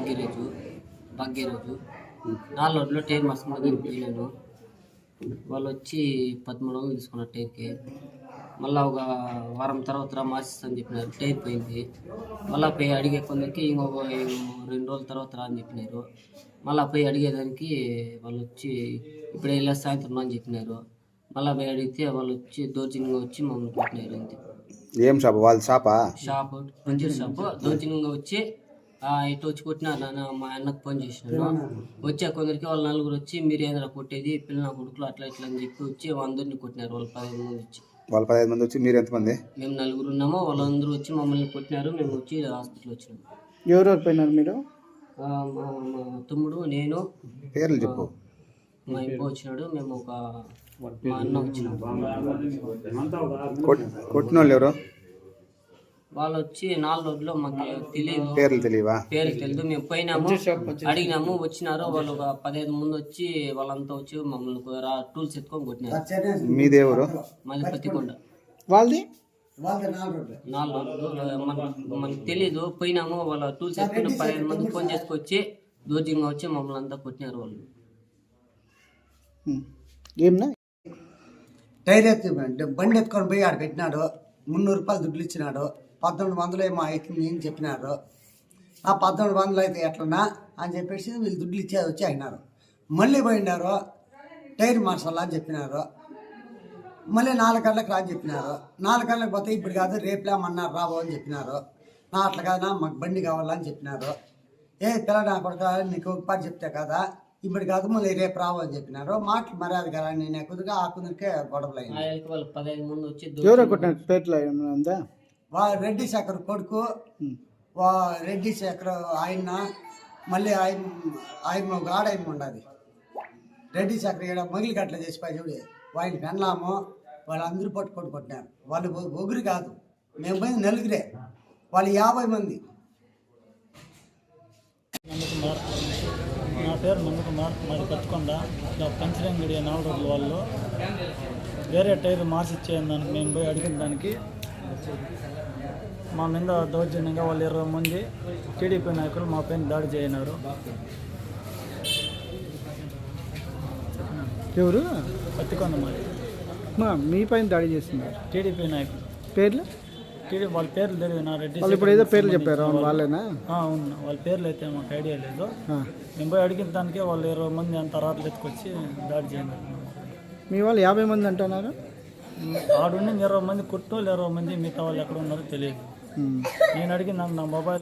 భాగ్యరాజు 4 రోడ్లో టైర్ మార్చుకుంటే పోయినాను. వాళ్ళు వచ్చి 1300 తీసుకున్నారు టైర్కి. మళ్ళీ ఒక వారం తర్వాత మార్చిస్తాను చెప్పినారు. టైర్ పోయింది. మళ్ళీ పోయి అడిగే కొందరికి ఇంకొక 2 రోజుల తర్వాత రా అని చెప్పినారు. మళ్ళీ పోయి అడిగేదానికి వాళ్ళు వచ్చి ఇప్పుడే వెళ్ళా సాయంత్రం అని చెప్పినారు. మళ్ళీ పోయి అడిగితే వాళ్ళు వచ్చి దౌర్జన్యంగా వచ్చి మమ్మల్ని కొట్టినారు. అంతే. ఏం షాప్? వాళ్ళ షాపు పంచర్ షాపు. దౌర్జన్యంగా వచ్చి ఇటు వచ్చి కొట్టినారు. నాన్న మా అన్నకు ఫోన్ చేసినాను. వచ్చే కొందరికి వాళ్ళు 4 వచ్చి మీరు ఏదైనా కొట్టేది పిల్లల కొడుకులు అట్లా ఇట్లా అని చెప్పి వచ్చి అందరినీ కొట్టినారు. వాళ్ళు 15 మంది వచ్చి. వాళ్ళు 15 మంది వచ్చి మీరు ఎంతమంది? మేము 4 ఉన్నాము. వాళ్ళందరూ వచ్చి మమ్మల్ని కొట్టినారు. మేము వచ్చి హాస్పిటల్ వచ్చినాము. ఎవరెవరు పోయినారు మీరు? మా తమ్ముడు, నేను. పేర్లు చెప్పు. మా ఇంట్లో వచ్చినాడు. మేము మా అన్న వచ్చినాము. కొట్టిన వాళ్ళు ఎవరు? వాళ్ళు వచ్చి 4 రోడ్లో మాకు తెలియదు. పేర్లు తెలియవా? పేరు తెలియదు. మేము పోయినాము, అడిగినాము, వచ్చినారు. వాళ్ళు ఒక 15 మంది వచ్చి వాళ్ళంతా వచ్చి మమ్మల్ని టూల్స్ ఎత్తుకొని కొట్టినారు. మీదేవరు? మళ్ళీ పత్తికొండ. వాళ్ళది 4 రోడ్లు మనకు తెలీదు. పోయినాము, వాళ్ళ టూల్స్ ఎత్తుకుని 15 మంది ఫోన్ చేసుకొచ్చి దోజంగా వచ్చి మమ్మల్ని అంతా కొట్టినారు. వాళ్ళు ఏమన్నా టైర్ ఎత్తి బండి ఎత్తుకొని పోయి ఆడ పెట్టినాడు. 300 రూపాయలు దుడ్లు ఇచ్చినాడు. 1400 ఏమో అవుతుంది అని చెప్పినారు. ఆ 1400 అయితే ఎట్లన్నా అని చెప్పేసి వీళ్ళు దుడ్లు ఇచ్చేది వచ్చి అయినారు. మళ్ళీ పోయినారు, టైర్ మార్చాలా అని చెప్పినారు. మళ్ళీ 4 గంటలకు రా అని చెప్పినారు. 4 గంటలకు పోతే ఇప్పుడు కాదు రేపులేమన్నారు రాబో అని చెప్పినారు. అట్లా కాదా మాకు బండి కావాలని చెప్పినారు. పిల్ల నా కొడుకు నీకు ఒక పాటు చెప్తే కదా ఇప్పుడు కాదు మళ్ళీ రేపు రావు అని చెప్పినారు. మాటలు మర్యాద కదా నేను కుదురుగా ఆ కుదిరికే గొడవలు అయినాయి. వాళ్ళు 15 మంది వచ్చి ఎవరో కొట్టిన పేర్లు ఉందా? రెడ్డి శేఖర్ కొడుకు, రెడ్డి శేఖర్ ఆయన, మళ్ళీ ఆయన ఒక ఆడాయమ ఉండదు. రెడ్డి శేఖర్ ఇక్కడ మొగిలి గట్ల చేసిపోయి చూడు ఆయన పెళ్ళాము. వాళ్ళందరూ పట్టుకొని కొట్టినారు. వాళ్ళు ఒగురు కాదు, మేము పోయింది 4 వాళ్ళు 50 మంది. నా పేరు నమ్మకుమార్, మరి పత్తికొండ. పంచర్ అంగడి 4 రోడ్ల వాళ్ళు వేరే టైర్ మార్చిచ్చేయని దానికి నేను పోయి అడిగిన దానికి మా మీద దౌర్జన్యంగా వాళ్ళు 20 మంది టీడీపీ నాయకులు మా పైన దాడి చేయనారు. ఎవరు? పత్తికొండ మరి మీ పైన దాడి చేస్తున్నారు టీడీపీ నాయకులు. పేర్లు? వాళ్ళ పేర్లు తెలియదు. నా రెడ్డి వాళ్ళు ఇప్పుడు ఏదో పేర్లు చెప్పారు, వాళ్ళేనా? అవును, వాళ్ళ పేర్లు అయితే మాకు ఐడియా లేదు. మేము పోయి అడిగిన దానికే వాళ్ళు 20 మంది అంత రాత్రులు ఎత్తుకొచ్చి దాడి చేయన్నారు. మీ వాళ్ళు 50 మంది అంటున్నారు. ఆడుండి 20 మంది కొట్టు, 20 మంది మిగతా వాళ్ళు ఎక్కడ ఉన్నారో తెలియదు. నేను అడిగిన నా మొబైల్